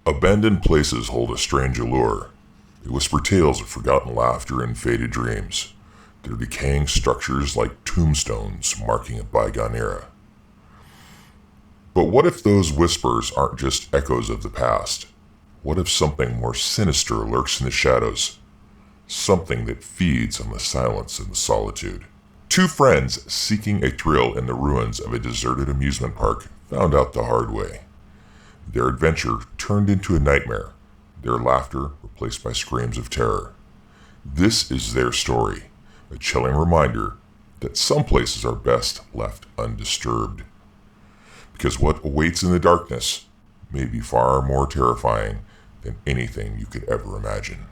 Abandoned places hold a strange allure. They whisper tales of forgotten laughter and faded dreams, their decaying structures like tombstones marking a bygone era. But what if those whispers aren't just echoes of the past? What if something more sinister lurks in the shadows? Something that feeds on the silence and the solitude. Two friends seeking a thrill in the ruins of a deserted amusement park found out the hard way. Their adventure turned into a nightmare, their laughter replaced by screams of terror. This is their story, a chilling reminder that some places are best left undisturbed. Because what awaits in the darkness may be far more terrifying than anything you could ever imagine.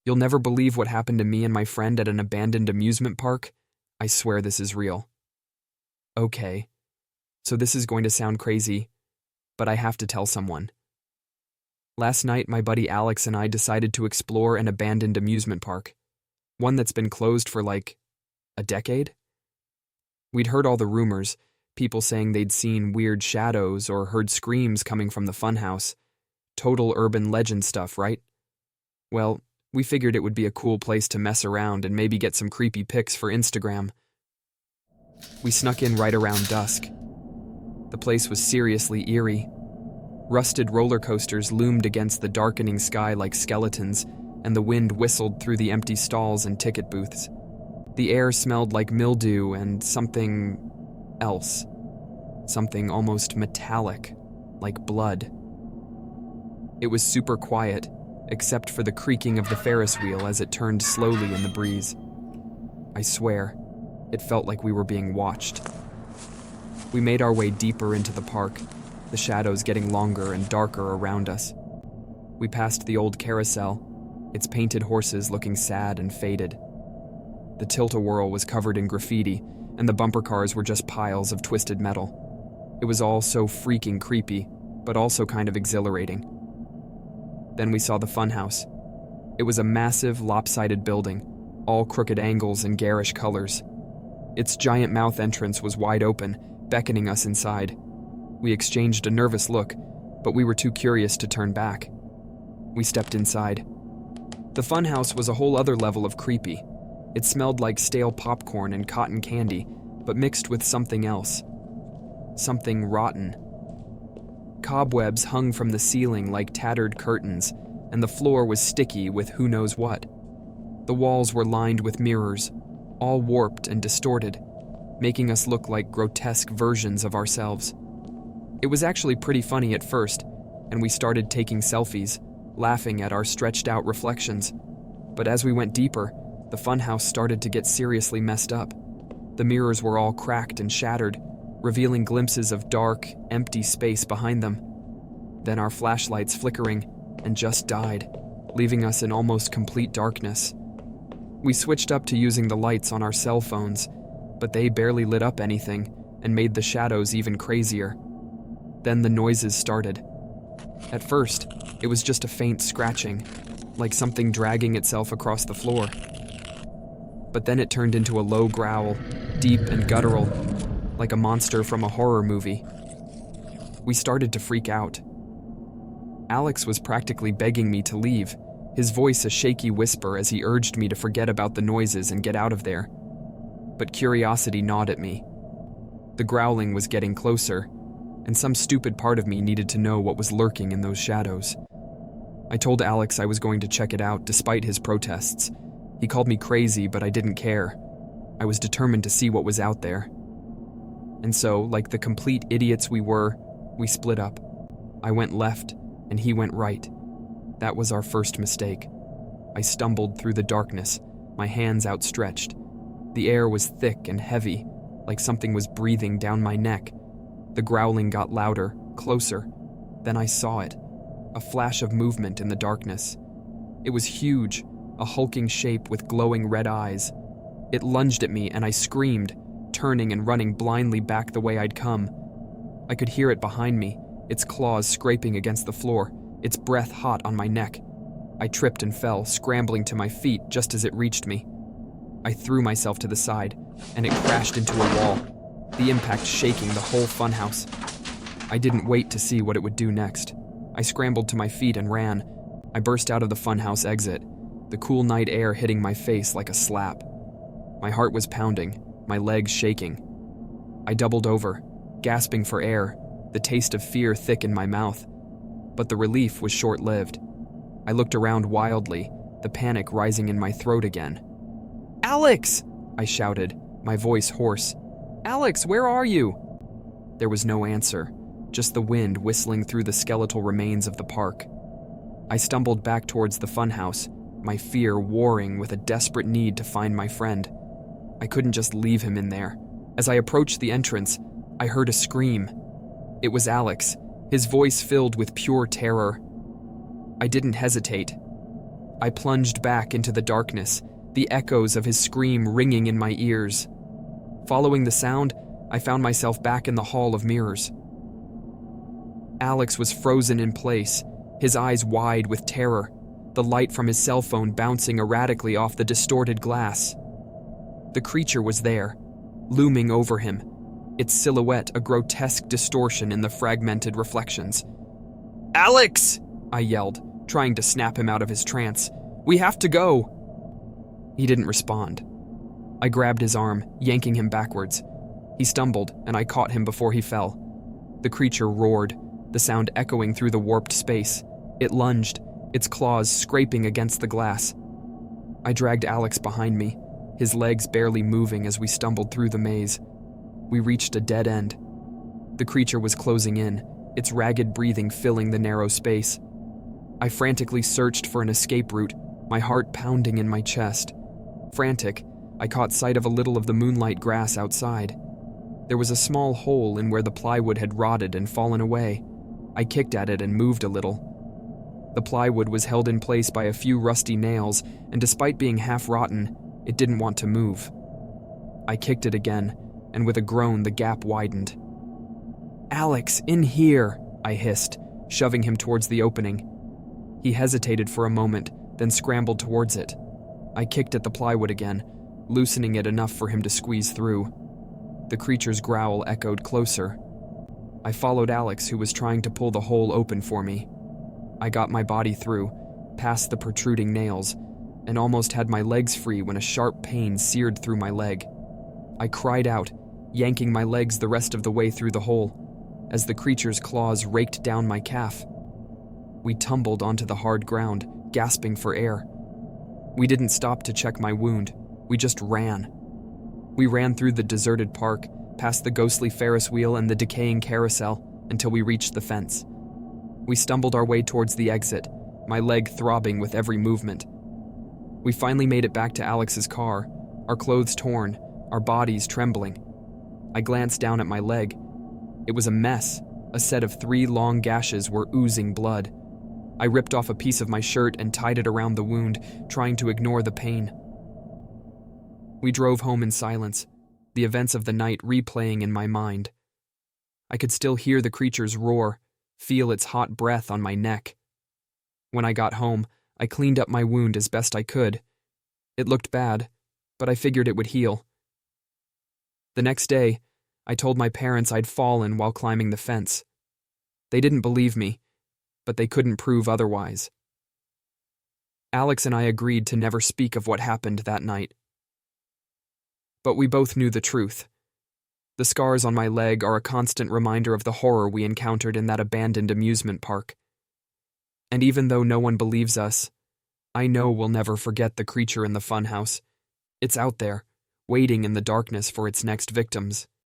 You'll never believe what happened to me and my friend at an abandoned amusement park. I swear this is real. Okay, so this is going to sound crazy, but I have to tell someone. Last night, my buddy Alex and I decided to explore an abandoned amusement park, one that's been closed for like a decade. We'd heard all the rumors, people saying they'd seen weird shadows or heard screams coming from the funhouse. Total urban legend stuff, right? Well, we figured it would be a cool place to mess around and maybe get some creepy pics for Instagram. We snuck in right around dusk. The place was seriously eerie. Rusted roller coasters loomed against the darkening sky like skeletons, and the wind whistled through the empty stalls and ticket booths. The air smelled like mildew and something else. Something almost metallic, like blood. It was super quiet, except for the creaking of the Ferris wheel as it turned slowly in the breeze. I swear, it felt like we were being watched. We made our way deeper into the park, the shadows getting longer and darker around us. We passed the old carousel, its painted horses looking sad and faded. The tilt-a-whirl was covered in graffiti, and the bumper cars were just piles of twisted metal. It was all so freaking creepy, but also kind of exhilarating. Then we saw the funhouse. It was a massive, lopsided building, all crooked angles and garish colors. Its giant mouth entrance was wide open, beckoning us inside. We exchanged a nervous look, but we were too curious to turn back. We stepped inside. The funhouse was a whole other level of creepy. It smelled like stale popcorn and cotton candy, but mixed with something else. Something rotten. Cobwebs hung from the ceiling like tattered curtains, and the floor was sticky with who knows what. The walls were lined with mirrors, all warped and distorted, making us look like grotesque versions of ourselves. It was actually pretty funny at first, and we started taking selfies, laughing at our stretched-out reflections. But as we went deeper, the funhouse started to get seriously messed up. The mirrors were all cracked and shattered, revealing glimpses of dark, empty space behind them. Then our flashlights flickering and just died, leaving us in almost complete darkness. We switched up to using the lights on our cell phones, but they barely lit up anything and made the shadows even crazier. Then the noises started. At first, it was just a faint scratching, like something dragging itself across the floor. But then it turned into a low growl, deep and guttural, like a monster from a horror movie. We started to freak out. Alex was practically begging me to leave, his voice a shaky whisper as he urged me to forget about the noises and get out of there. But curiosity gnawed at me. The growling was getting closer, and some stupid part of me needed to know what was lurking in those shadows. I told Alex I was going to check it out despite his protests. He called me crazy, but I didn't care. I was determined to see what was out there. And so, like the complete idiots we were, we split up. I went left, and he went right. That was our first mistake. I stumbled through the darkness, my hands outstretched. The air was thick and heavy, like something was breathing down my neck. The growling got louder, closer. Then I saw it, a flash of movement in the darkness. It was huge, a hulking shape with glowing red eyes. It lunged at me and I screamed, turning and running blindly back the way I'd come. I could hear it behind me, its claws scraping against the floor, its breath hot on my neck. I tripped and fell, scrambling to my feet just as it reached me. I threw myself to the side, and it crashed into a wall, the impact shaking the whole funhouse. I didn't wait to see what it would do next. I scrambled to my feet and ran. I burst out of the funhouse exit, the cool night air hitting my face like a slap. My heart was pounding, my legs shaking. I doubled over, gasping for air, the taste of fear thick in my mouth. But the relief was short-lived. I looked around wildly, the panic rising in my throat again. "Alex!" I shouted, my voice hoarse. "Alex, where are you?" There was no answer, just the wind whistling through the skeletal remains of the park. I stumbled back towards the funhouse, my fear warring with a desperate need to find my friend. I couldn't just leave him in there. As I approached the entrance, I heard a scream. It was Alex, his voice filled with pure terror. I didn't hesitate. I plunged back into the darkness, the echoes of his scream ringing in my ears. Following the sound, I found myself back in the Hall of Mirrors. Alex was frozen in place, his eyes wide with terror, the light from his cell phone bouncing erratically off the distorted glass. The creature was there, looming over him, its silhouette a grotesque distortion in the fragmented reflections. "Alex!" I yelled, trying to snap him out of his trance. "We have to go!" He didn't respond. I grabbed his arm, yanking him backwards. He stumbled, and I caught him before he fell. The creature roared, the sound echoing through the warped space. It lunged, its claws scraping against the glass. I dragged Alex behind me, his legs barely moving as we stumbled through the maze. We reached a dead end. The creature was closing in, its ragged breathing filling the narrow space. I frantically searched for an escape route, my heart pounding in my chest. Frantic, I caught sight of a little of the moonlight grass outside. There was a small hole in where the plywood had rotted and fallen away. I kicked at it and moved a little. The plywood was held in place by a few rusty nails, and despite being half rotten, it didn't want to move. I kicked it again, and with a groan the gap widened. "Alex, in here!" I hissed, shoving him towards the opening. He hesitated for a moment, then scrambled towards it. I kicked at the plywood again, loosening it enough for him to squeeze through. The creature's growl echoed closer. I followed Alex, who was trying to pull the hole open for me. I got my body through, past the protruding nails, and almost had my legs free when a sharp pain seared through my leg. I cried out, yanking my legs the rest of the way through the hole, as the creature's claws raked down my calf. We tumbled onto the hard ground, gasping for air. We didn't stop to check my wound, we just ran. We ran through the deserted park, past the ghostly Ferris wheel and the decaying carousel, until we reached the fence. We stumbled our way towards the exit, my leg throbbing with every movement. We finally made it back to Alex's car, our clothes torn, our bodies trembling. I glanced down at my leg. It was a mess. A set of 3 long gashes were oozing blood. I ripped off a piece of my shirt and tied it around the wound, trying to ignore the pain. We drove home in silence, the events of the night replaying in my mind. I could still hear the creature's roar, feel its hot breath on my neck. When I got home, I cleaned up my wound as best I could. It looked bad, but I figured it would heal. The next day, I told my parents I'd fallen while climbing the fence. They didn't believe me, but they couldn't prove otherwise. Alex and I agreed to never speak of what happened that night. But we both knew the truth. The scars on my leg are a constant reminder of the horror we encountered in that abandoned amusement park. And even though no one believes us, I know we'll never forget the creature in the funhouse. It's out there, waiting in the darkness for its next victims.